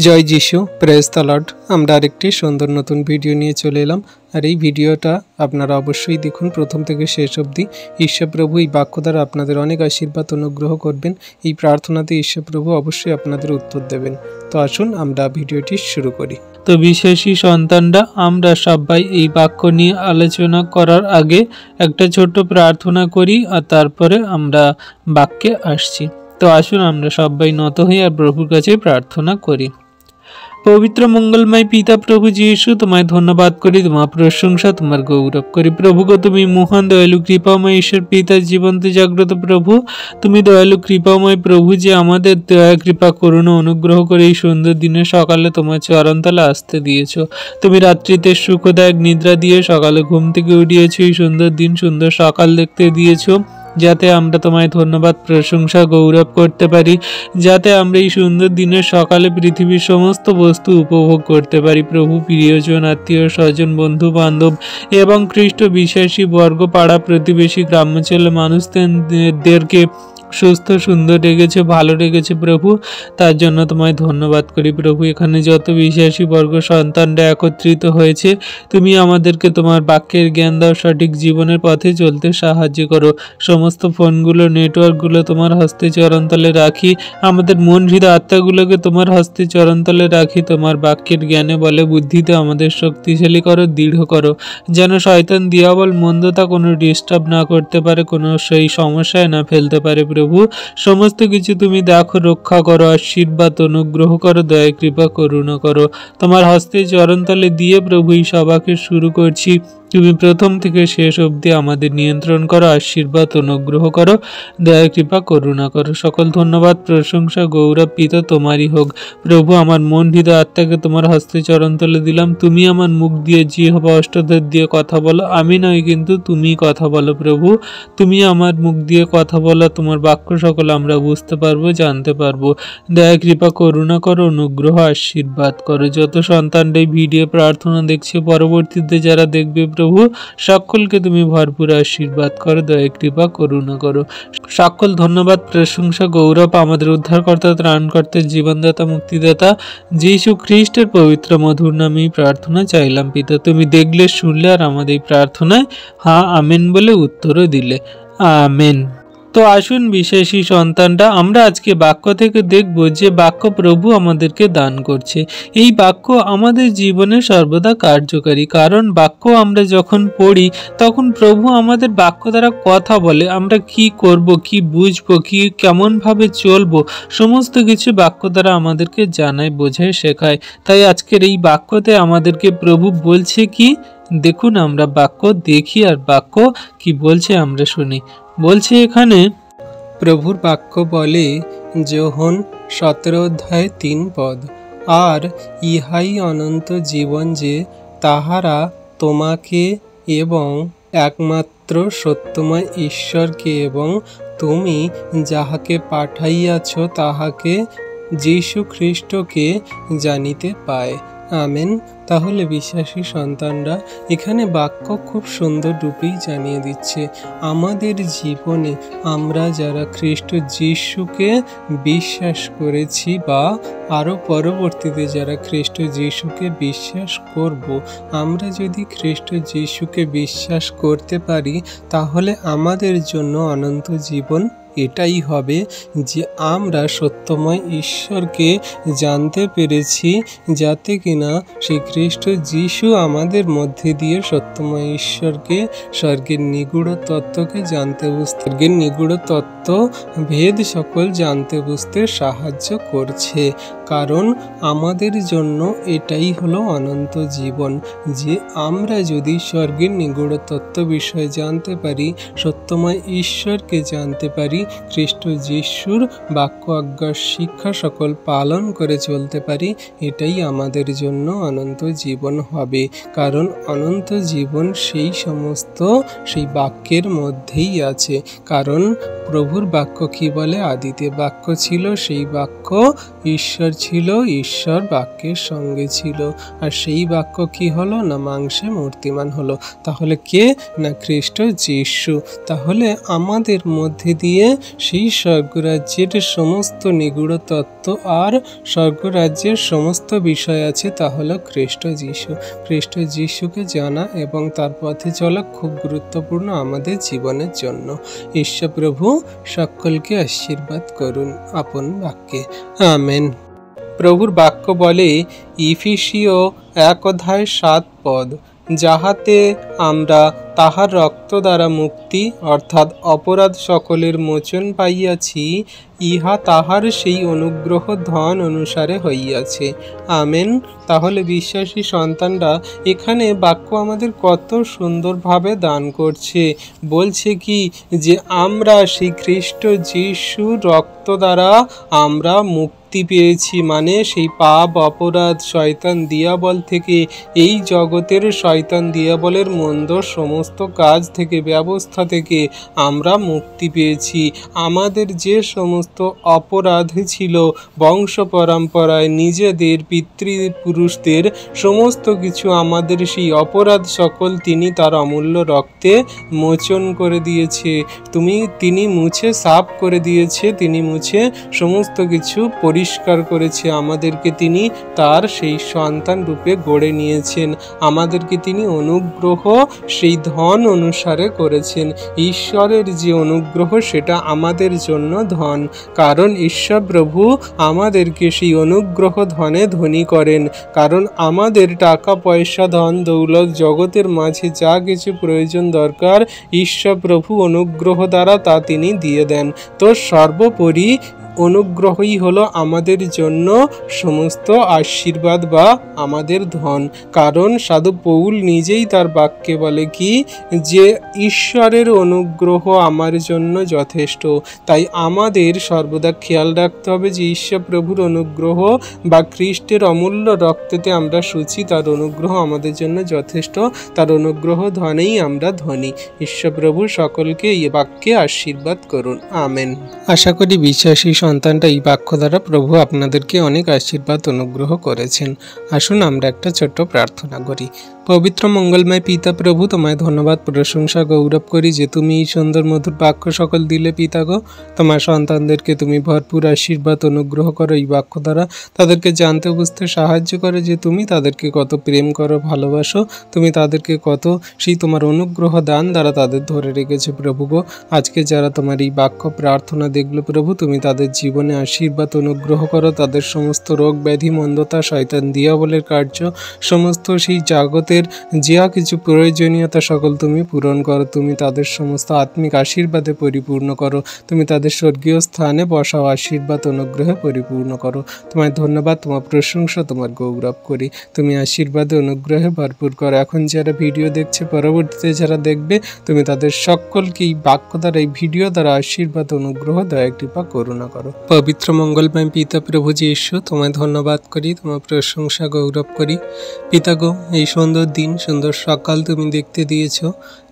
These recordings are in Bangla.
জয় যিশু, প্রেজ দ্য লর্ড। আমরা আরেকটি সুন্দর নতুন ভিডিও নিয়ে চলে এলাম। আর এই ভিডিওটা আপনারা অবশ্যই দেখুন প্রথম থেকে শেষ অবধি। ঈশ্বরপ্রভু এই বাক্য দ্বারা আপনাদের অনেক আশীর্বাদ অনুগ্রহ করবেন। এই প্রার্থনাতে ঈশ্বরপ্রভু অবশ্যই আপনাদের উত্তর দেবেন। তো আসুন আমরা ভিডিওটি শুরু করি। তো বিশেষী সন্তানরা, আমরা সবাই এই বাক্য নিয়ে আলোচনা করার আগে একটা ছোট্ট প্রার্থনা করি, আর তারপরে আমরা বাক্যে আসছি। তো আসুন আমরা সবাই নত হই আর প্রভুর কাছে প্রার্থনা করি। পবিত্র মঙ্গলময় পিতা প্রভু যিশু, তোমায় ধন্যবাদ করি, তোমার প্রশংসা, তোমার গৌরব করি। প্রভুকে তুমি মহান দয়ালু কৃপাময় ঈশ্বর পিতা, জীবন্ত জাগ্রত প্রভু, তুমি দয়ালু কৃপাময় প্রভু, যে আমাদের দয়া কৃপা করুণা অনুগ্রহ করে এই সুন্দর দিনে সকালে তোমার চরণতলে আসতে দিয়েছো। তুমি রাত্রিতে সুখদায়ক নিদ্রা দিয়ে সকালে ঘুম থেকে উঠিয়েছো, এই সুন্দর দিন সুন্দর সকাল দেখতে দিয়েছো, যাতে আমরা তোমায় ধন্যবাদ প্রশংসা গৌরব করতে পারি, যাতে আমরা এই সুন্দর দিনের সকালে পৃথিবীর সমস্ত বস্তু উপভোগ করতে পারি। প্রভু, প্রিয়জন, আত্মীয় স্বজন, বন্ধু বান্ধব এবং খ্রিস্ট বিশ্বাসী বর্গ, পাড়া প্রতিবেশী, গ্রামাঞ্চলের মানুষদেরকে সুস্থ সুন্দর রেখেছে, ভালো রেখেছে প্রভু, তার জন্য তোমায় ধন্যবাদ করি। প্রভু, এখানে যত বিশ্বাসী বর্গ সন্তানরা একত্রিত হয়েছে, তুমি আমাদেরকে তোমার বাক্যের জ্ঞান দাও, সঠিক জীবনের পথে চলতে সাহায্য করো। সমস্ত ফোনগুলো, নেটওয়ার্কগুলো তোমার হস্তে চরণতলে রাখি, আমাদের মন হৃদয় আত্মাগুলোকে তোমার হস্তে চরণতলে রাখি। তোমার বাক্যের জ্ঞানে বলে বুদ্ধিতে আমাদের শক্তিশালী করো, দৃঢ় করো, যেন শয়তান দিয়াবল মন্দতা কোনো ডিস্টার্ব না করতে পারে, কোনো সেই সমস্যায় না ফেলতে পারে। প্রভু, সমস্ত কিছু তুমি দেখো, রক্ষা করো, আশীর্বাদ অনুগ্রহ করো, দয়া কৃপা করুণা করো। তোমার হস্তে চরণতলে দিয়ে প্রভু এই সভাকে শুরু করছি। তুমি প্রথম থেকে শেষ অবধি আমাদের নিয়ন্ত্রণ করো, আশীর্বাদ অনুগ্রহ করো, দয়া কৃপা করুণা করো। সকল ধন্যবাদ প্রশংসা গৌরব পিতা তোমারই হোক। প্রভু, আমার মন হৃদয় আত্মাকে তোমার হস্তে চরণতলে দিলাম। তুমি আমার মুখ দিয়ে জিহ্বা অষ্টদের দিয়ে কথা বলো, আমি নয় কিন্তু তুমি কথা বলো। প্রভু, তুমি আমার মুখ দিয়ে কথা বলো, তোমার বাক্য সকল আমরা বুঝতে পারবো, জানতে পারবো। দয়া কৃপা করুণা করো, অনুগ্রহ আশীর্বাদ করো। যত সন্তানরাই ভিডিও প্রার্থনা দেখছে, পরবর্তীতে যারা দেখবে প্রভু, সকলকে তুমি ভরপুর আশীর্বাদ করো, দয়া কৃপা করুণা করো। সকল ধন্যবাদ প্রশংসা গৌরব আমাদের উদ্ধারকর্তা, ত্রাণকর্তা, জীবনদাতা, মুক্তিদাতা যীশু খ্রিস্টের পবিত্র মধুর নামেই প্রার্থনা চাইলাম পিতা। তুমি দেখলে, শুনলে, আর আমাদের এই প্রার্থনায় হ্যাঁ আমেন বলে উত্তরও দিলে। আমেন। তো আসুন বিশেষী সন্তানরা, আমরা আজকে বাক্য থেকে দেখব যে বাক্য প্রভু আমাদেরকে দান করছে। এই বাক্য আমাদের জীবনে সর্বদা কার্যকারী, কারণ বাক্য আমরা যখন পড়ি তখন প্রভু আমাদের বাক্য দ্বারা কথা বলে। আমরা কি করব, কি বুঝবো, কি কেমনভাবে চলবো, সমস্ত কিছু বাক্য দ্বারা আমাদেরকে জানায়, বোঝায়, শেখায়। তাই আজকের এই বাক্যতে আমাদেরকে প্রভু বলছে কি, দেখুন আমরা বাক্য দেখি আর বাক্য কি বলছে আমরা শুনি। বলছে এখানে, প্রভুর বাক্য বলে, যোহন 17:3 আর ইহাই অনন্ত জীবন, যে তাহারা তোমাকে এবং একমাত্র সত্যময় ঈশ্বরকে এবং তুমি যাহাকে পাঠাইয়াছ তাহাকে, যীশু খ্রিস্টকে জানিতে পায়। আমেন। তাহলে বিশ্বাসী সন্তানরা, এখানে বাক্য খুব সুন্দর রূপেই জানিয়ে দিচ্ছে আমাদের জীবনে আমরা যারা খ্রিস্ট যীশুকে বিশ্বাস করেছি, বা আরও পরবর্তীতে যারা খ্রিস্ট যীশুকে বিশ্বাস করব, আমরা যদি খ্রিস্ট যীশুকে বিশ্বাস করতে পারি, তাহলে আমাদের জন্য অনন্ত জীবন এটাই হবে যে আমরা সত্যময় ঈশ্বরকে জানতে পেরেছি, যাতে কিনা সেই খ্রিস্ট যীশু আমাদের মধ্যে দিয়ে সত্যময় ঈশ্বরকে, স্বর্গের নিগূঢ় তত্ত্বকে জানতে বুঝতে, স্বর্গের নিগূঢ় তত্ত্ব ভেদ সকল জানতে বুঝতে সাহায্য করছে। কারণ আমাদের জন্য এটাই হলো অনন্ত জীবন, যে আমরা যদি স্বর্গের নিগূঢ় তত্ত্ব বিষয়ে জানতে পারি, সত্যময় ঈশ্বরকে জানতে পারি, খ্রিস্ট যীশুর বাক্য আজ্ঞার শিক্ষা সকল পালন করে চলতে পারি, এটাই আমাদের জন্য অনন্ত জীবন হবে। কারণ অনন্ত জীবন সেই বাক্যের মধ্যেই আছে। কারণ প্রভুর বাক্য কি বলে, আদিতে বাক্য ছিল, সেই বাক্য ঈশ্বর ছিল, ঈশ্বর বাক্যের সঙ্গে ছিল, আর সেই বাক্য কি হলো না, মাংসে মূর্তিমান হলো। তাহলে কে না, খ্রিস্ট যীশু। তাহলে আমাদের মধ্যে দিয়ে সেই স্বর্গরাজ্যের সমস্ত নিগূঢ় তত্ত্ব আর স্বর্গরাজ্যের সমস্ত বিষয় আছে, তা হলো খ্রিস্ট যিশু। খ্রিস্ট যিশুকে জানা এবং তার পথে চলা খুব গুরুত্বপূর্ণ আমাদের জীবনের জন্য। ঈশ্বর প্রভু সকলকে আশীর্বাদ করুন আপন বাক্যে। আমেন। প্রভুর বাক্য বলে, ইফিসীয় 1:7, যাহাতে আমরা তাহার রক্ত দ্বারা মুক্তি অর্থাৎ অপরাধ সকলের মোচন পাইয়াছি, ইহা তাহার সেই অনুগ্রহ ধন অনুসারে হইয়াছে। আমেন। তাহলে বিশ্বাসী সন্তানরা, এখানে বাক্য আমাদের কত সুন্দরভাবে দান করছে। বলছে কি যে আমরা সেই খ্রিস্ট যিশুর রক্ত দ্বারা আমরা মুক্তি পেয়েছি, মানে সেই পাপ অপরাধ শয়তান দিয়াবল থেকে, এই জগতের শয়তান দিয়াবলের মন্দ সমস্ত কাজ থেকে, ব্যবস্থা থেকে আমরা মুক্তি পেয়েছি। আমাদের যে সমস্ত অপরাধ ছিল বংশ পরম্পরায়, নিজেদের পিতৃপুরুষদের সমস্ত কিছু, আমাদের সেই অপরাধ সকল তিনি তার অমূল্য রক্তে মোচন করে দিয়েছে। তিনি মুছে সাফ করে দিয়েছে, তিনি মুছে সমস্ত কিছু পরিষ্কার করেছে। আমাদেরকে তিনি তার সেই সন্তান রূপে গড়ে নিয়েছেন। আমাদেরকে তিনি অনুগ্রহ সেই ধন অনুসারে করেছেন। ঈশ্বরের যে অনুগ্রহ সেটা আমাদের জন্য ধন, কারণ ঈশ্বর প্রভু আমাদেরকে সেই অনুগ্রহ ধনে ধনী করেন। কারণ আমাদের টাকা পয়সা ধন দৌলত জগতের মাঝে যা কিছু প্রয়োজন দরকার, ঈশ্বর প্রভু অনুগ্রহ দ্বারা তা তিনি দিয়ে দেন। তো সর্বোপরি অনুগ্রহই হলো আমাদের জন্য সমস্ত আশীর্বাদ বা আমাদের ধন। কারণ সাধু পৌল নিজেই তার বাক্যে বলে কি যে ঈশ্বরের অনুগ্রহ আমার জন্য যথেষ্ট। তাই আমাদের সর্বদা খেয়াল রাখতে হবে যে ঈশ্বর প্রভুর অনুগ্রহ বা খ্রিস্টের অমূল্য রক্তেতে আমরা শুচি, তার অনুগ্রহ আমাদের জন্য যথেষ্ট, তার অনুগ্রহ ধনেই আমরা ধনী। ঈশ্বর প্রভু সকলকে এই বাক্যে আশীর্বাদ করুন। আমেন। আশা করি বিশ্বাসী সন্তানটা এই বাক্য দ্বারা প্রভু আপনাদেরকে অনেক আশীর্বাদ অনুগ্রহ করেছেন। আসুন আমরা একটা ছোট্ট প্রার্থনা করি। পবিত্র মঙ্গলময় পিতা প্রভু, তোমায় ধন্যবাদ প্রশংসা গৌরব করি যে তুমি এই সুন্দর মধুর বাক্য সকল দিলে পিতা গো। তোমার সন্তানদেরকে তুমি ভরপুর আশীর্বাদ অনুগ্রহ করো এই বাক্য দ্বারা, তাদেরকে জানতে বুঝতে সাহায্য করো যে তুমি তাদেরকে কত প্রেম করো, ভালোবাসো, তুমি তাদেরকে কত সেই তোমার অনুগ্রহ দান দ্বারা তাদের ধরে রেখেছো প্রভু গো। আজকে যারা তোমার এই বাক্য প্রার্থনা দেখলো প্রভু, তুমি তাদের জীবনে আশীর্বাদ অনুগ্রহ করো, তাদের সমস্ত রোগ ব্যাধি মন্দতা শয়তান দিয়াবলের কার্য সমস্ত সেই জগতের যা কিছু প্রয়োজনীয়তা সকল তুমি পূরণ করো, তুমি তাদের সমস্ত আত্মিক আশীর্বাদে পরিপূর্ণ করো, তুমি তাদের স্বর্গীয় স্থানে বসাও আশীর্বাদ অনুগ্রহে পরিপূর্ণ করো। তোমায় ধন্যবাদ, তোমার প্রশংসা, তোমার গৌরব করি। তুমি আশীর্বাদে অনুগ্রহে ভরপুর করো। এখন যারা ভিডিও দেখছে, পরবর্তীতে যারা দেখবে, তুমি তাদের সকলকে এই বাক্য দ্বারা, এই ভিডিও দ্বারা আশীর্বাদ অনুগ্রহ দয়া কৃপা করুণা করো। পবিত্র মঙ্গলময় পিতা প্রভু যীশু, তোমায় ধন্যবাদ করি, তোমার প্রশংসা গৌরব করি। পিতা গো, এই সুন্দর দিন, সুন্দর সকাল তুমি দেখতে দিয়েছ,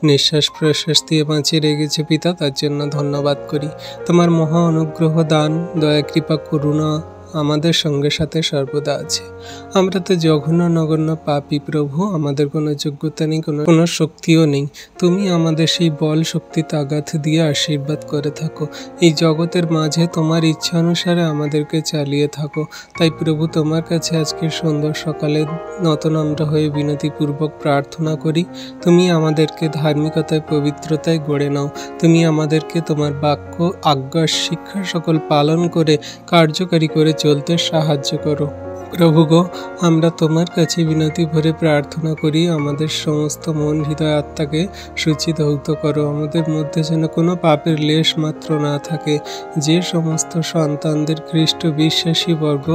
নিঃশ্বাস প্রশ্বাস দিয়ে বাঁচিয়ে রেখেছো পিতা, তার জন্য ধন্যবাদ করি। তোমার মহা অনুগ্রহ দান দয়া কৃপা করুণা আমাদের সঙ্গে সাথে সর্বদা আছে। আমরা তো জঘন্য নগণ্য পাপী প্রভু, আমাদের কোনো যোগ্যতা নেই, কোনো শক্তিও নেই। তুমি আমাদের সেই বল শক্তি তাগাত দিয়ে আশীর্বাদ করে থাকো। এই জগতের মাঝে তোমার ইচ্ছা অনুসারে আমাদেরকে চালিয়ে থাকো। তাই প্রভু তোমার কাছে আজকে সুন্দর সকালে নতনম্র হয়ে বিনতিপূর্বক প্রার্থনা করি, তুমি আমাদেরকে ধার্মিকতায় পবিত্রতায় গড়ে নাও। তুমি আমাদেরকে তোমার বাক্য আজ্ঞা শিক্ষা সকল পালন করে কার্যকারী করে চলতে সাহায্য করো। প্রভু গো, আমরা তোমার কাছে বিনতি ভরে প্রার্থনা করি, আমাদের সমস্ত মন হৃদয় আত্মাকে শুচিধৌত করো। আমাদের মধ্যে যেন কোনো পাপের লেশ মাত্র না থাকে। যে সমস্ত সন্তানদের খ্রিস্ট বিশ্বাসী বর্গ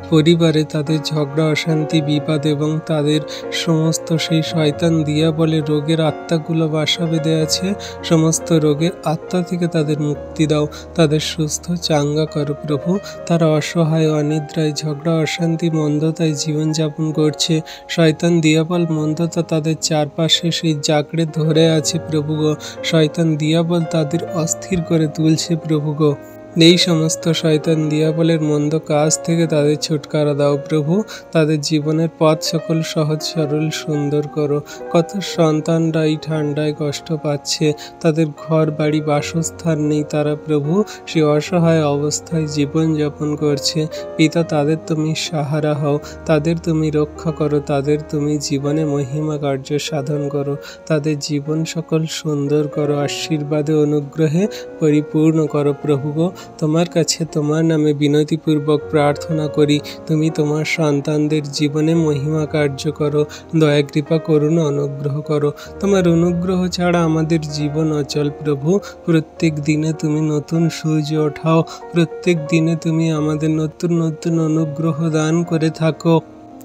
পরিবারে তাদের ঝগড়া অশান্তি বিবাদ এবং তাদের সমস্ত সেই শয়তান দিয়া বলে রোগের আত্মাগুলো বাসা বেঁধে আছে, সমস্ত রোগের আত্মা থেকে তাদের মুক্তি দাও, তাদের সুস্থ চাঙ্গা করো প্রভু। তারা অসহায় অনিদ্রায় ঝগড়া অশান্তি মন্দতায় জীবনযাপন করছে, শয়তান দিয়াবল মন্দতা তাদের চারপাশে সেই জাকড়ে ধরে আছে প্রভু গো। শয়তান দিয়াবল তাদের অস্থির করে তুলছে প্রভু গো। এই সমস্ত শয়তান দিয়াবলের মন্দ কাজ থেকে তাদের ছুটকারা দাও প্রভু। তাদের জীবনের পথ সকল সহজ সরল সুন্দর করো। কত সন্তানরা এই ঠান্ডায় কষ্ট পাচ্ছে, তাদের ঘর বাড়ি বাসস্থান নেই, তারা প্রভু সে অসহায় অবস্থায় জীবনযাপন করছে। পিতা, তাদের তুমি সাহারা হও, তাদের তুমি রক্ষা করো, তাদের তুমি জীবনে মহিমা কার্য সাধন করো, তাদের জীবন সকল সুন্দর করো, আশীর্বাদে অনুগ্রহে পরিপূর্ণ করো প্রভু গো। তোমার কাছে তোমার নামে বিনতিপূর্বক প্রার্থনা করি, তুমি তোমার সন্তানদের জীবনে মহিমা কার্য করো, দয়া কৃপা করুণা অনুগ্রহ করো। তোমার অনুগ্রহ ছাড়া আমাদের জীবন অচল প্রভু। প্রত্যেক দিনে তুমি নতুন সূর্য ওঠাও, প্রত্যেক দিনে তুমি আমাদের নতুন নতুন অনুগ্রহ দান করে থাকো।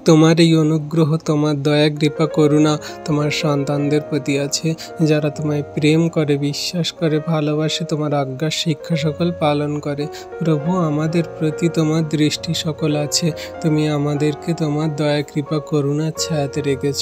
তোমার এই অনুগ্রহ, তোমার দয়া কৃপা করুণা তোমার সন্তানদের প্রতি আছে, যারা তোমায় প্রেম করে, বিশ্বাস করে, ভালোবাসে, তোমার আজ্ঞা শিক্ষা সকল পালন করে। প্রভু, আমাদের প্রতি তোমার দৃষ্টি সকল আছে, তুমি আমাদেরকে তোমার দয়া কৃপা করুণার ছায়াতে রেখেছ।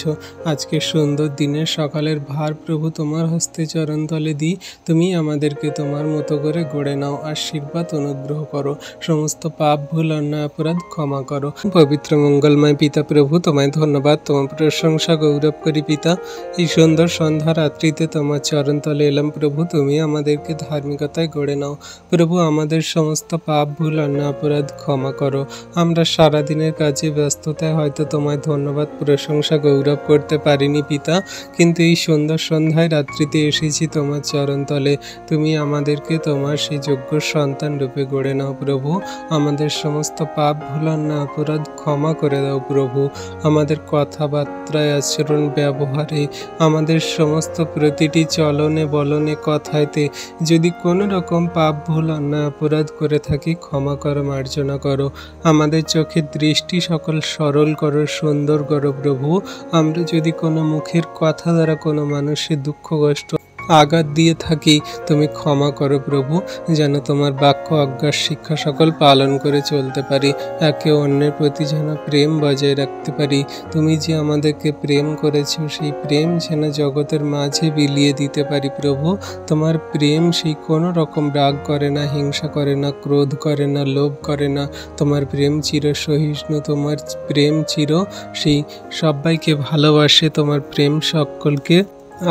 আজকে সুন্দর দিনের সকালের ভার প্রভু তোমার হস্তে চরণতলে দিই, তুমি আমাদেরকে তোমার মতো করে গড়ে নাও, আশীর্বাদ অনুগ্রহ করো, সমস্ত পাপ ভুল অন্যায় অপরাধ ক্ষমা করো। পবিত্র মঙ্গলময় পিতা প্রভু, তোমায় ধন্যবাদ, তোমার প্রশংসা গৌরব করি পিতা। এই সুন্দর সন্ধ্যা রাত্রিতে তোমার চরণতলে এলাম প্রভু, তুমি আমাদেরকে ধার্মিকতায় গড়ে নাও প্রভু। আমাদের সমস্ত পাপ ভুল অন্যায় অপরাধ ক্ষমা করো। আমরা সারাদিনের কাজে ব্যস্ততায় হয়তো তোমায় ধন্যবাদ প্রশংসা গৌরব করতে পারিনি পিতা, কিন্তু এই সুন্দর সন্ধ্যায় রাত্রিতে এসেছি তোমার চরণতলে, তুমি আমাদেরকে তোমার সেই যোগ্য সন্তান রূপে গড়ে নাও প্রভু। আমাদের সমস্ত পাপ ভুল অন্যায় অপরাধ ক্ষমা করে দাও প্রভু। আমাদের কথাবার্তায়, আচরণ, ব্যবহারে, আমাদের সমস্ত প্রতিটি চলনে বলনে কথায়তে যদি কোনো রকম পাপ ভুল অন্যায় অপরাধ করে থাকি, ক্ষমা করো, মার্জনা করো। আমাদের চোখের দৃষ্টি সকল সরল করো, সুন্দর করো প্রভু। আমরা যদি কোনো মুখের কথা দ্বারা কোনো মানুষের দুঃখ কষ্ট আঘাত দিয়ে থাকি, তুমি ক্ষমা করো প্রভু, যেন তোমার বাক্য আজ্ঞার শিক্ষা সকল পালন করে চলতে পারি, একে অন্যের প্রতি যেন প্রেম বজায় রাখতে পারি। তুমি যে আমাদেরকে প্রেম করেছো, সেই প্রেম যেন জগতের মাঝে বিলিয়ে দিতে পারি প্রভু। তোমার প্রেম সেই কোনো রকম রাগ করে না, হিংসা করে না, ক্রোধ করে না, লোভ করে না। তোমার প্রেম চির সহিষ্ণু, তোমার প্রেম চির সেই সবাইকে ভালোবাসে, তোমার প্রেম সকলকে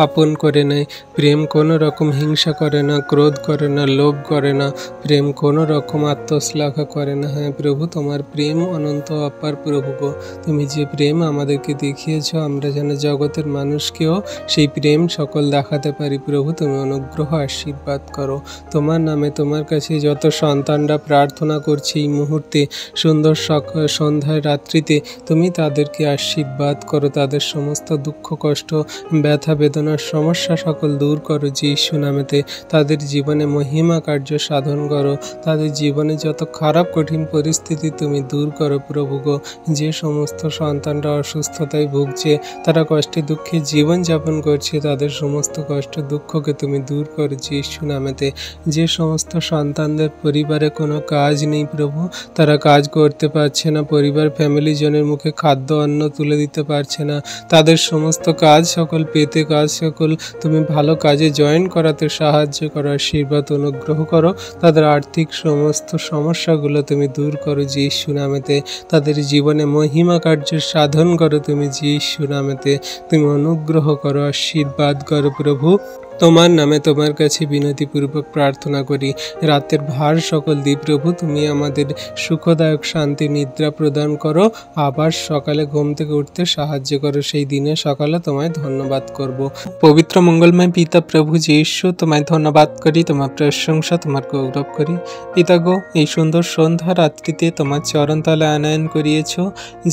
আপন করে নেয়। প্রেম কোনো রকম হিংসা করে না, ক্রোধ করে না, লোভ করে না, প্রেম কোনো রকম আত্মশ্লাঘা করে না। হ্যাঁ প্রভু, তোমার প্রেম অনন্ত অপার প্রভু গো। তুমি যে প্রেম আমাদেরকে দেখিয়েছ, আমরা যেন জগতের মানুষকেও সেই প্রেম সকল দেখাতে পারি প্রভু। তুমি অনুগ্রহ আশীর্বাদ করো। তোমার নামে তোমার কাছে যত সন্তানরা প্রার্থনা করছে এই মুহূর্তে, সুন্দর সন্ধ্যায় রাত্রিতে, তুমি তাদেরকে আশীর্বাদ করো, তাদের সমস্ত দুঃখ কষ্ট ব্যথা বেদনার সমস্যা সকল দূর করো যিশু নামেতে। তাদের জীবনে মহিমা কার্য সাধন করো, তাদের জীবনে যত খারাপ কঠিন পরিস্থিতি তুমি দূর করো প্রভু গো। যে সমস্ত সন্তানরা অসুস্থতায় ভুগছে, তারা কষ্টে দুঃখে জীবনযাপন করছে, তাদের সমস্ত কষ্ট দুঃখকে তুমি দূর করো যিশু নামেতে। যে সমস্ত সন্তানদের পরিবারে কোনো কাজ নেই প্রভু, তারা কাজ করতে পারছে না, পরিবার ফ্যামিলি জনের মুখে খাদ্য অন্ন তুলে দিতে পারছে না, তাদের সমস্ত কাজ সকল পেতে, কাজ সকল তুমি ভালো কাজে জয়েন করাতে সাহায্য করো, আশীর্বাদ অনুগ্রহ করো। তাদের আর্থিক সমস্ত সমস্যাগুলো তুমি দূর করো যিশু নামেতে। তাদের জীবনে মহিমা কার্য সাধন করো তুমি যিশু নামেতে। তুমি অনুগ্রহ করো, আশীর্বাদ করো প্রভু। তোমার নামে তোমার কাছে বিনতিপূর্বক প্রার্থনা করি। রাতের ভার সকল দিই প্রভু, তুমি আমাদের সুখদায়ক শান্তি নিদ্রা প্রদান করো, আবার সকালে ঘুম থেকে উঠতে সাহায্য করো। সেই দিনে সকালে তোমায় ধন্যবাদ করব। পবিত্র মঙ্গলময় পিতা প্রভু যীশু, তোমায় ধন্যবাদ করি, তোমার প্রশংসা, তোমার গৌরব করি পিতা গো। এই সুন্দর সন্ধ্যা রাত্রিতে তোমার চরণতলে আনয়ন করিয়েছ,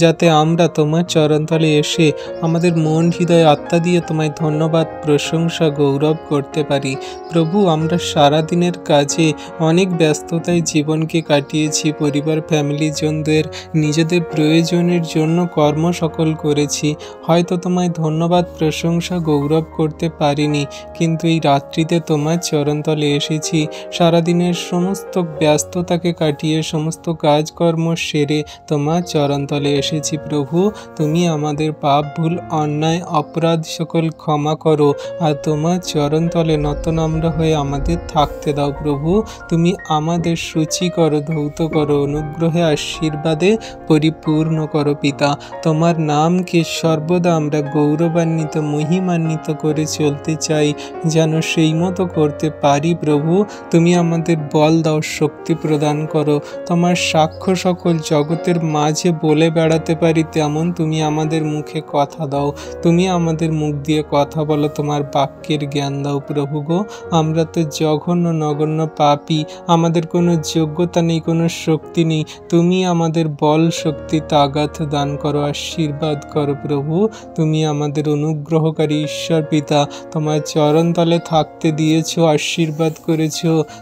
যাতে আমরা তোমার চরণতলে এসে আমাদের মন হৃদয় আত্মা দিয়ে তোমায় ধন্যবাদ প্রশংসা গৌরব করতে পারি প্রভু। আমরা সারা দিনের কাজে অনেক ব্যস্ততায় জীবনকে কাটিয়েছি, পরিবার ফ্যামিলি জনদের নিজেদের প্রয়োজনের জন্য কর্ম সকল করেছি, হয়তো তোমায় ধন্যবাদ প্রশংসা গৌরব করতে পারিনি, কিন্তু এই রাত্রিতে তোমার চরণতলে এসেছি। সারাদিনের সমস্ত ব্যস্ততাকে কাটিয়ে, সমস্ত কাজকর্ম সেরে তোমার চরণতলে এসেছি প্রভু। তুমি আমাদের পাপ ভুল অন্যায় অপরাধ সকল ক্ষমা করো, আর তোমার চরণতলে নতনম্র হয়ে আমাদের থাকতে দাও প্রভু। তুমি আমাদের সূচি করো, ধৌত করো, অনুগ্রহে আশীর্বাদে পরিপূর্ণ করো পিতা। তোমার নামকে সর্বদা আমরা গৌরবান্বিত, মহিমান্বিত করে চলতে চাই, যেন সেই মতো করতে পারি প্রভু। তুমি আমাদের বল দাও, শক্তি প্রদান করো। তোমার সাক্ষ্য সকল জগতের মাঝে বলে বেড়াতে পারি তেমন তুমি আমাদের মুখে কথা দাও। তুমি আমাদের মুখ দিয়ে কথা বলো, তোমার বাক্যের জ্ঞান দাও প্রভু গো। আমরা তো জঘন্য নগণ্য পাপী, আমাদের কোনো যোগ্যতা নেই, কোনো শক্তি নেই। তুমি আমাদের বল, শক্তি, তাগাত দান করো, আশীর্বাদ করো প্রভু। তুমি আমাদের অনুগ্রহকারী ঈশ্বর পিতা, তোমার চরণতলে থাকতে দিয়েছ, আশীর্বাদ করেছ।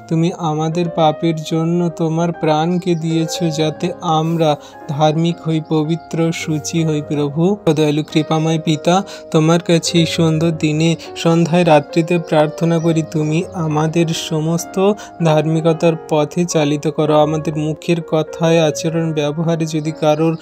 তুমি আমাদের পাপের জন্য তোমার প্রাণকে দিয়েছ, যাতে আমরা ধার্মিক হই, পবিত্র, সূচি হই প্রভু। দয়ালু কৃপাময় পিতা, তোমার কাছে এই সুন্দর দিনে সন্ধ্যায় রাত্রিতে প্রার্থনা করি, তুমি আমাদের সমস্ত ধার্মিকতার পথে চালিত করো। আমাদের মুখের কথায়, আচরণ, ব্যবহারে যদি কারোর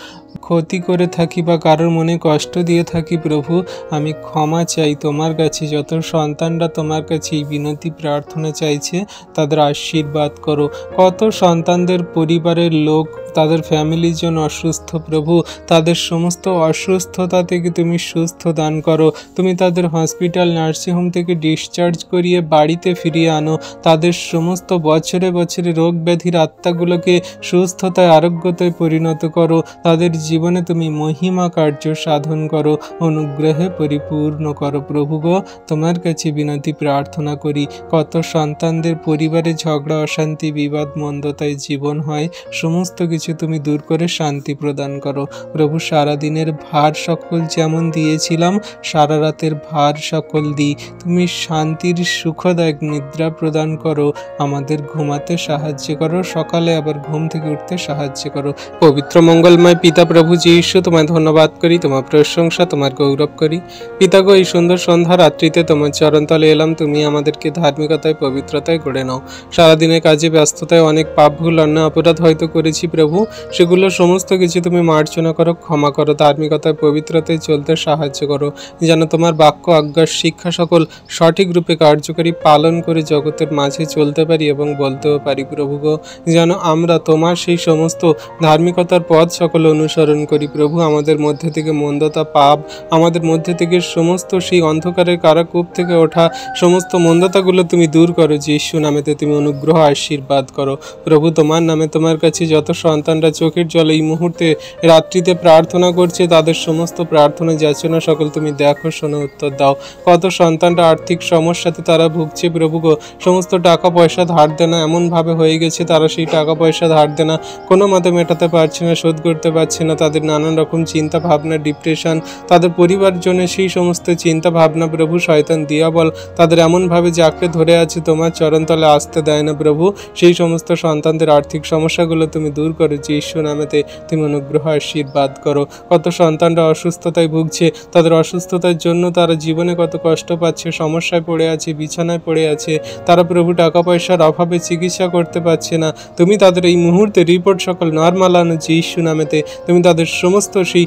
ক্ষতি করে থাকি বা কারোর মনে কষ্ট দিয়ে থাকি প্রভু, আমি ক্ষমা চাই তোমার কাছে। যত সন্তানরা তোমার কাছে এই বিনতি প্রার্থনা চাইছে, তাদের আশীর্বাদ করো। কত সন্তানদের পরিবারের লোক, তাদের ফ্যামিলির জন্য অসুস্থ প্রভু, তাদের সমস্ত অসুস্থতা থেকে তুমি সুস্থ দান করো। তুমি তাদের হসপিটাল, নার্সিংহোম থেকে ডিসচার্জ করিয়ে বাড়িতে ফিরিয়ে আনো। তাদের সমস্ত বছরে বছরে রোগ ব্যাধির আত্মাগুলোকে সুস্থতায়, আরোগ্যতায় পরিণত করো। তাদের জীবনে তুমি মহিমা কার্য সাধন করো, অনুগ্রহে পরিপূর্ণ করো প্রভু গো। তোমার কাছে বিনতি প্রার্থনা করি, কত সন্তানদের পরিবারে ঝগড়া, অশান্তি, বিবাদ, মন্দতায় জীবন হয়, সমস্ত কিছু তুমি দূর করে শান্তি প্রদান করো প্রভু। সারাদিনের ভার সকল যেমন দিয়েছিলাম, সারা রাতের ভার সকল দিই। তুমি শান্তির সুখদায়ক নিদ্রা প্রদান করো, আমাদের ঘুমাতে সাহায্য করো, সকালে আবার ঘুম থেকে উঠতে সাহায্য করো। পবিত্র মঙ্গলময় পিতা প্রভু যীশু, তোমায় ধন্যবাদ করি, তোমার প্রশংসা, তোমার গৌরব করি। পিতা গো, এই সুন্দর সন্ধ্যা রাত্রিতে তোমার চরণতলে এলাম, তুমি আমাদেরকে ধার্মিকতায়, পবিত্রতায় গড়ে নাও। সারাদিনের কাজে, ব্যস্ততায় অনেক পাপ, ভুল, অন্যায়, অপরাধ হয়তো করেছি প্রভু, সেগুলো সমস্ত কিছু তুমি মার্জনা করো, ক্ষমা করো, ধার্মিকতায়, পবিত্রতায় চলতে সাহায্য করো, যেন তোমার বাক্য, আজ্ঞা, শিক্ষা সকল সঠিক রূপে কার্যকরী পালন করে জগতের মাঝে চলতে পারি এবং বলতেও পারি প্রভু গো। যেন আমরা তোমার সেই সমস্ত ধার্মিকতার পথ সকল অনুসরণ করি প্রভু। আমাদের মধ্যে থেকে মন্দতা, পাপ, আমাদের মধ্যে থেকে সমস্ত সেই অন্ধকারের কারাকূপ থেকে ওঠা সমস্ত মন্দতাগুলো তুমি দূর করো যীশু নামেতে। তুমি অনুগ্রহ, আশীর্বাদ করো প্রভু। তোমার নামে তোমার কাছে যত সন্তানরা চোখের জলে এই মুহূর্তে রাত্রিতে প্রার্থনা করছে, তাদের সমস্ত প্রার্থনা যাচনা সকল তুমি দেখো, শোনো, উত্তর দাও। কত সন্তানরা আর্থিক সমস্যাতে তারা ভুগছে প্রভু গো, সমস্ত টাকা পয়সা ধার দেনা এমনভাবে হয়ে গেছে, তারা সেই টাকা পয়সা ধার দেনা কোনো মতে মেটাতে পারছে না, শোধ করতে পারছে না। তাদের নানান রকম চিন্তা ভাবনা, ডিপ্রেশন, তাদের পরিবার জন্য সেই সমস্ত চিন্তা ভাবনা প্রভু, শয়তান দিয়াবল তাদের এমনভাবে জাকড়ে ধরে আছে, তোমার চরণতলে আসতে দেয় না প্রভু। সেই সমস্ত সন্তানদের আর্থিক সমস্যাগুলো তুমি দূর করো যীশু নামেতে। তুমি অনুগ্রহ, আশীর্বাদ করো। কত সন্তানরা অসুস্থতায় ভুগছে, তাদের অসুস্থতার জন্য তারা জীবনে কত কষ্ট পাচ্ছে, সমস্যায় পড়ে আছে, বিছানায় পড়ে আছে, তারা প্রভু টাকা পয়সার অভাবে চিকিৎসা করতে পারছে না। তুমি তাদের এই মুহূর্তে রিপোর্ট সকল নর্মাল আনো যীশু নামেতে। তুমি তাদের সমস্ত সেই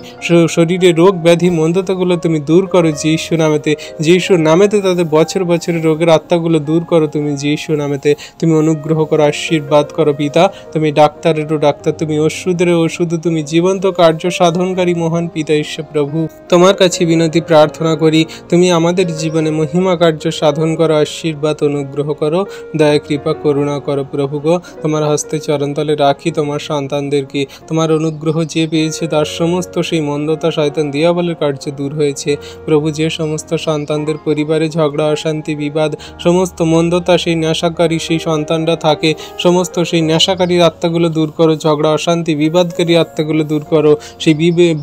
শরীরে রোগ ব্যাধি, মন্দতাগুলো তুমি দূর করো যীশু নামেতে। যীশুর নামেতে তাদের বছর বছরের রোগের আত্মাগুলো দূর করো তুমি যীশু নামেতে। তুমি অনুগ্রহ করো, আশীর্বাদ করো পিতা। তুমি ডাক্তারেরও ডাক্তার, তুমি ওষুধেরও ওষুধ, তুমি জীবন্ত কার্য সাধনকারী মহান পিতা ঈশ্বর প্রভু। তোমার কাছে বিনতি প্রার্থনা করি, তুমি আমাদের জীবনে মহিমা কার্য সাধন করো, আশীর্বাদ অনুগ্রহ করো, দয়া কৃপা করুণা করো প্রভু গো। তোমার হস্তে চরণতলে রাখি তোমার সন্তানদেরকে। তোমার অনুগ্রহ যে পেয়েছে তার সমস্ত সেই মন্দতা, শয়তান দিয়াবলের কার্য দূর হয়েছে প্রভু। যে সমস্ত সন্তানদের পরিবারে ঝগড়া, অশান্তি, বিবাদ, সমস্ত মন্দতা, সেই নেশাকারী সেই সন্তানরা থাকে, সমস্ত সেই নেশাকারী আত্মাগুলো দূর করো, ঝগড়া, অশান্তি, বিবাদকারী আত্মাগুলো দূর করো, সেই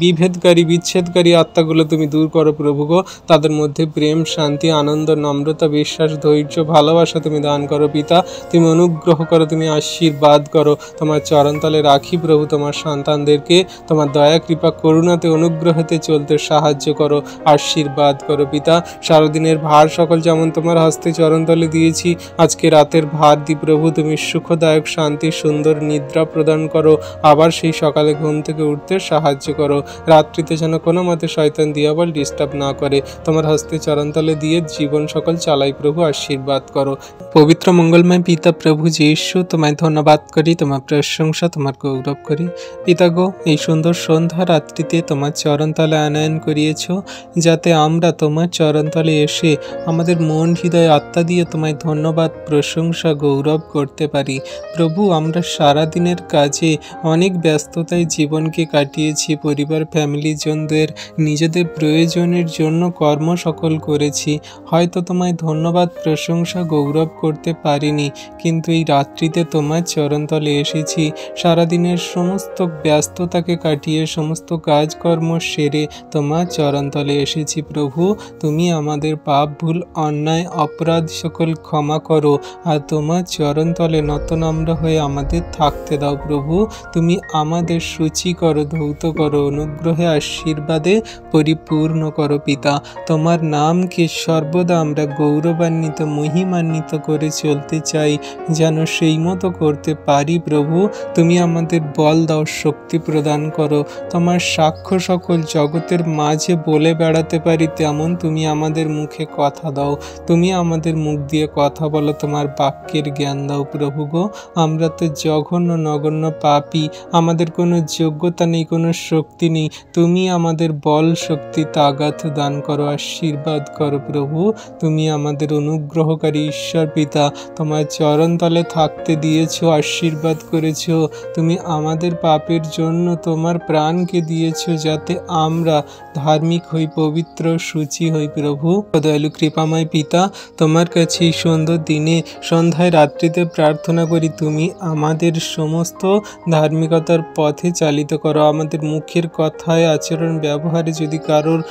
বিভেদকারী, বিচ্ছেদকারী আত্মাগুলো তুমি দূর করো প্রভু গো। তাদের মধ্যে প্রেম, শান্তি, আনন্দ, নম্রতা, বিশ্বাস, ধৈর্য, ভালোবাসা তুমি দান করো পিতা। তুমি অনুগ্রহ করো, তুমি আশীর্বাদ করো। তোমার চরণতলে রাখি প্রভু তোমার সন্তানদেরকে। তোমার দয়া কৃপা করুণাতে, অনুগ্রহতে চলতে সাহায্য করো, আশীর্বাদ করো পিতা। সারাদিনের ভার সকল যেমন তোমার হস্তে চরণতলে দিয়েছি, আজকে রাতের ভার দি প্রভু। তুমি সুখদায়ক, শান্তি, সুন্দর নিদ্রা প্রদান করো, আবার সেই সকালে ঘুম থেকে উঠতে সাহায্য করো। রাত্রিতে যেন কোনো মতে শয়তান দিয়াবল ডিস্টার্ব না করে। তোমার হস্তে চরণতলে দিয়ে জীবন জীবন সকল চালাই প্রভু, আশীর্বাদ করো। পবিত্র মঙ্গলময় পিতা প্রভু যীশু, তোমায় ধন্যবাদ করি, তোমার প্রশংসা, তোমার গৌরব করি। পিতা গো, এই সুন্দর সন্ধ্যা রাত্রিতে তোমার চরণতলে আনয়ন করিয়েছ, যাতে আমরা তোমার চরণতলে এসে আমাদের মন হৃদয় আত্মা দিয়ে তোমায় ধন্যবাদ, প্রশংসা, গৌরব করতে পারি। প্রভু, আমরা সারা দিনের কাজে অনেক ব্যস্ততায় জীবনকে কাটিয়েছি, পরিবার ফ্যামিলিজনদের নিজেদের প্রয়োজনের জন্য কর্ম সকল করেছি, হয়তো তোমায় ধন্যবাদ, প্রশংসা, গৌরব করতে পারিনি, কিন্তু এই রাত্রিতে তোমার চরণতলে এসেছি। সারাদিনের সমস্ত ব্যস্ততাকে কাটিয়ে সমস্ত কাজকর্ম সেরে তোমার চরণতলে এসেছি। প্রভু, তুমি আমাদের পাপ, ভুল, অন্যায়, অপরাধ সকল ক্ষমা করো, আর তোমার চরণতলে নতনম্র হয়ে আমাদের থাকতে দাও। প্রভু, তুমি আমাদের সূচি করো, ধৌত করো, অনুগ্রহে আশীর্বাদে পরিপূর্ণ করো। পিতা, তোমার নামকে সর্বদা আমরা গৌরবান্বিত, মহিমান্বিত করে চলতে চাই, যেন সেই মতো করতে পারি। প্রভু, তুমি আমাদের বল দাও, শক্তি প্রদান করো, তোমার সাক্ষ্য সকল জগতের মাঝে বলে বেড়াতে পারি তেমন তুমি আমাদের মুখে কথা দাও, তুমি আমাদের মুখ দিয়ে কথা বলো, তোমার বাক্যের জ্ঞান দাও। প্রভু গো, আমরা তো জঘন্য নগণ্য পাপী, আমাদের কোনো যোগ্যতা নেই, কোনো শক্তি নেই, তুমি আমাদের বল, শক্তি, তাগাত দান করো, আশীর্বাদ করো। প্রভু, তুমি আমাদের অনুগ্রহকারী ঈশ্বর। পিতা, তোমার চরণতলে থাকতে দিয়েছ, আশীর্বাদ করেছ, তুমি আমাদের পাপের জন্য তোমার প্রাণকে দিয়েছ, যাতে আমরা ধার্মিক হই, পবিত্র, সূচি হই। প্রভু, দয়ালু কৃপাময় পিতা, তোমার কাছে এই সুন্দর দিনে, সন্ধ্যায়, রাত্রিতে প্রার্থনা করি, তুমি আমাদের সমস্ত ধার্মিকতার পথে চালিত করো। আমাদের মুখের কথায়, আচরণ, ব্যবহারে যদি কারোর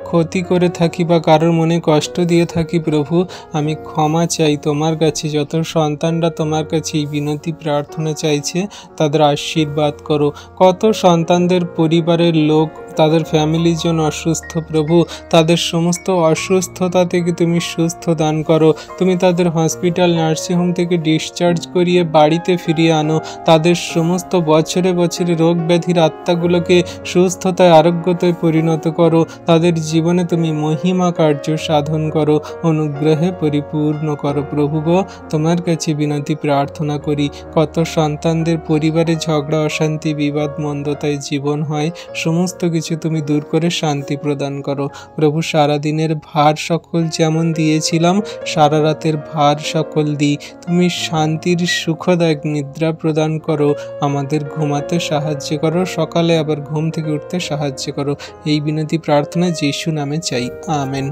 ক্ষতি করে থাকি বা কারোর মনে কষ্ট দিয়ে থাকি, প্রভু আমি ক্ষমা চাই তোমার কাছে। যত সন্তানরা তোমার কাছে এই বিনতি প্রার্থনা চাইছে, তাদের আশীর্বাদ করো। কত সন্তানদের পরিবারের লোক, তাদের ফ্যামিলির জন্য অসুস্থ, প্রভু তাদের সমস্ত অসুস্থতা থেকে তুমি সুস্থ দান করো, তুমি তাদের হসপিটাল, নার্সিংহোম থেকে ডিসচার্জ করিয়ে বাড়িতে ফিরিয়ে আনো, তাদের সমস্ত বছরে বছরে রোগ ব্যাধির আত্মাগুলোকে সুস্থতায়, আরোগ্যতায় পরিণত করো, তাদের জীবনে তুমি মহিমা কার্য সাধন করো, অনুগ্রহে পরিপূর্ণ করো। প্রভু গো, তোমার কাছে বিনতি প্রার্থনা করি, কত সন্তানদের পরিবারে ঝগড়া, অশান্তি, বিবাদ, মন্দতায় জীবন হয়, সমস্ত কিছু তুমি দূর করে শান্তি প্রদান করো। প্রভু, সারাদিনের ভার সকল যেমন দিয়েছিলাম, সারা রাতের ভার সকল দিই, তুমি শান্তির সুখদায়ক নিদ্রা প্রদান করো, আমাদের ঘুমাতে সাহায্য করো, সকালে আবার ঘুম থেকে উঠতে সাহায্য করো। এই বিনতি প্রার্থনা যিশু নামে চাই, আমেন।